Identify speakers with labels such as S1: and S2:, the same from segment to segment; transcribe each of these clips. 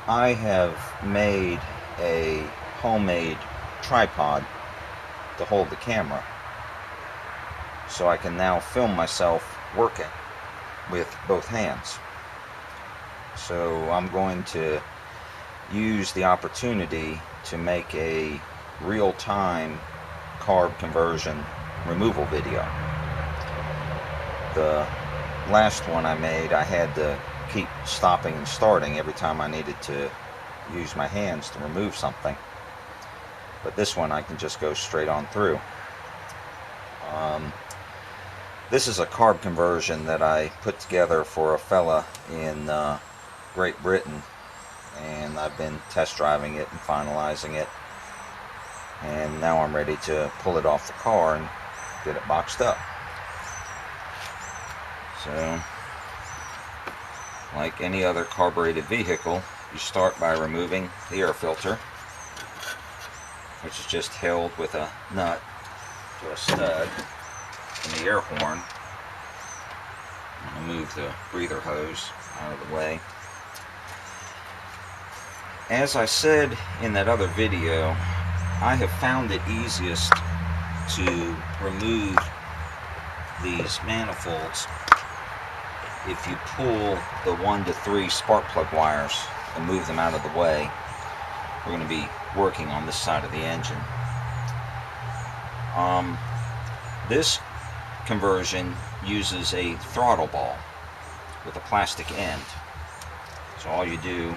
S1: I have made a homemade tripod to hold the camera, so I can now film myself working with both hands. So I'm going to use the opportunity to make a real-time carb conversion removal video. The last one I made, I had to keep stopping and starting every time I needed to use my hands to remove something. But this one I can just go straight on through. This is a carb conversion that I put together for a fella in Great Britain, and I've been test driving it and finalizing it, and now I'm ready to pull it off the car and get it boxed up. So, like any other carbureted vehicle, you start by removing the air filter, which is just held with a nut to a stud, and the air horn. I'm going to move the breather hose out of the way. As I said in that other video, I have found it easiest to remove these manifolds if you pull the 1 to 3 spark plug wires and move them out of the way. We're going to be working on this side of the engine. This conversion uses a throttle ball with a plastic end. So all you do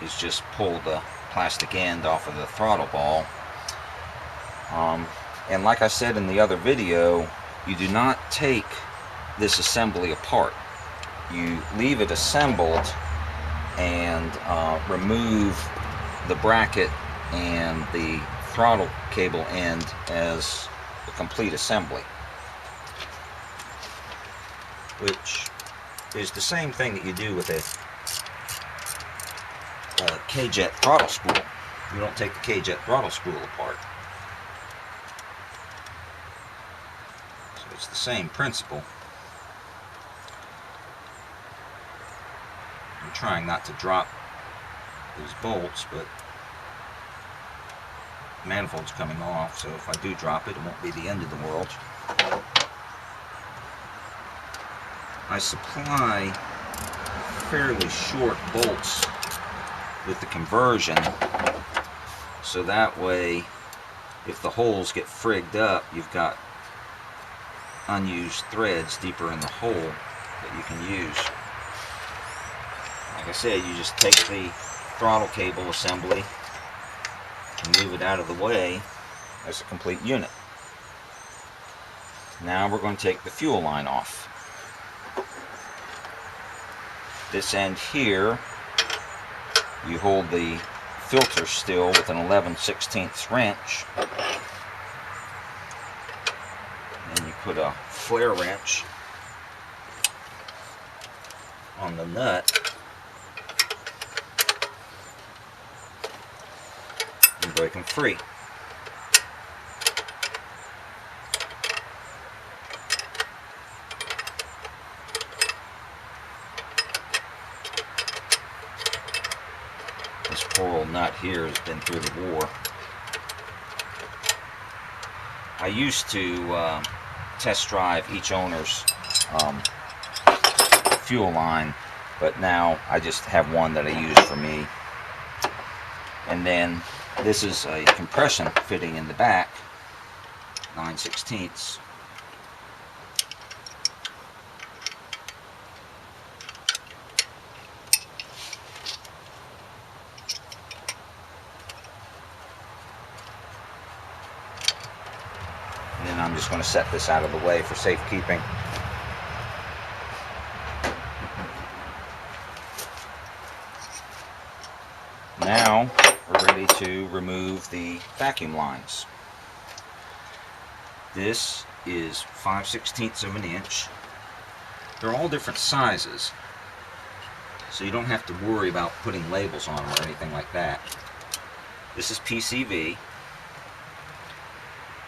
S1: is just pull the plastic end off of the throttle ball. And like I said in the other video, you do not take this assembly apart. You leave it assembled and remove the bracket and the throttle cable end as a complete assembly, which is the same thing that you do with a K-jet throttle spool. You don't take the K-jet throttle spool apart. So it's the same principle. I'm trying not to drop these bolts, but the manifold's coming off, so if I do drop it, it won't be the end of the world. I supply fairly short bolts with the conversion, so that way if the holes get frigged up, you've got unused threads deeper in the hole that you can use. Like I said, you just take the throttle cable assembly and move it out of the way as a complete unit. Now we're going to take the fuel line off. This end here, you hold the filter still with an 11/16 wrench, and you put a flare wrench on the nut and break them free. This poor old nut here has been through the war. I used to test drive each owner's fuel line, but now I just have one that I use for me. And then this is a compression fitting in the back, 9/16. And then I'm just going to set this out of the way for safekeeping. Now we're ready to remove the vacuum lines. This is 5/16 of an inch. They're all different sizes, so you don't have to worry about putting labels on them or anything like that. This is PCV.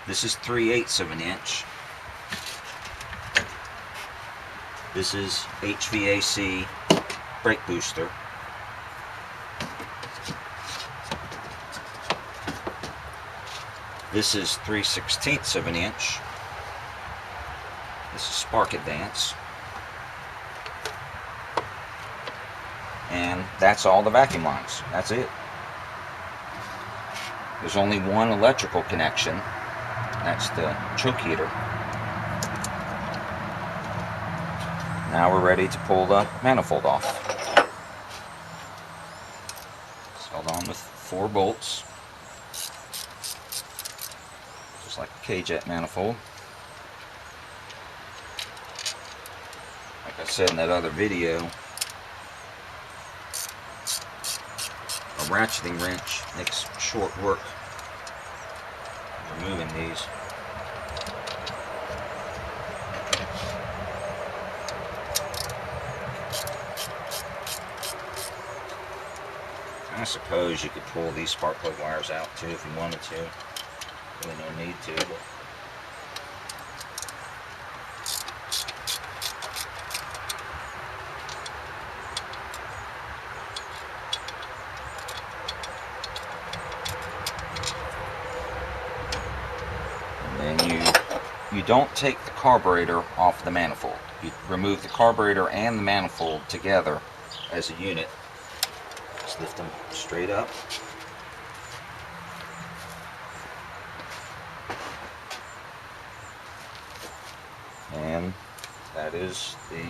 S1: This is 3/8 of an inch. This is HVAC brake booster. This is 3/16 of an inch. This is Spark Advance. And that's all the vacuum lines. That's it. There's only one electrical connection. That's the choke heater. Now we're ready to pull the manifold off. It's held on with 4 bolts, just like a K-jet manifold. Like I said in that other video, a ratcheting wrench makes short work of removing these. I suppose you could pull these spark plug wires out too if you wanted to. Really no need to. But and then you don't take the carburetor off the manifold. You remove the carburetor and the manifold together as a unit. Just lift them straight up. And that is the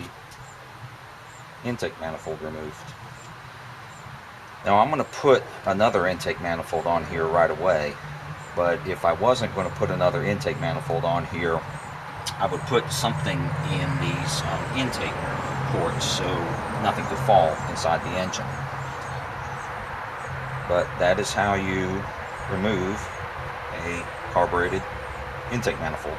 S1: intake manifold removed. Now I'm going to put another intake manifold on here right away, but if I wasn't going to put another intake manifold on here, I would put something in these intake ports so nothing could fall inside the engine. But that is how you remove a carbureted intake manifold.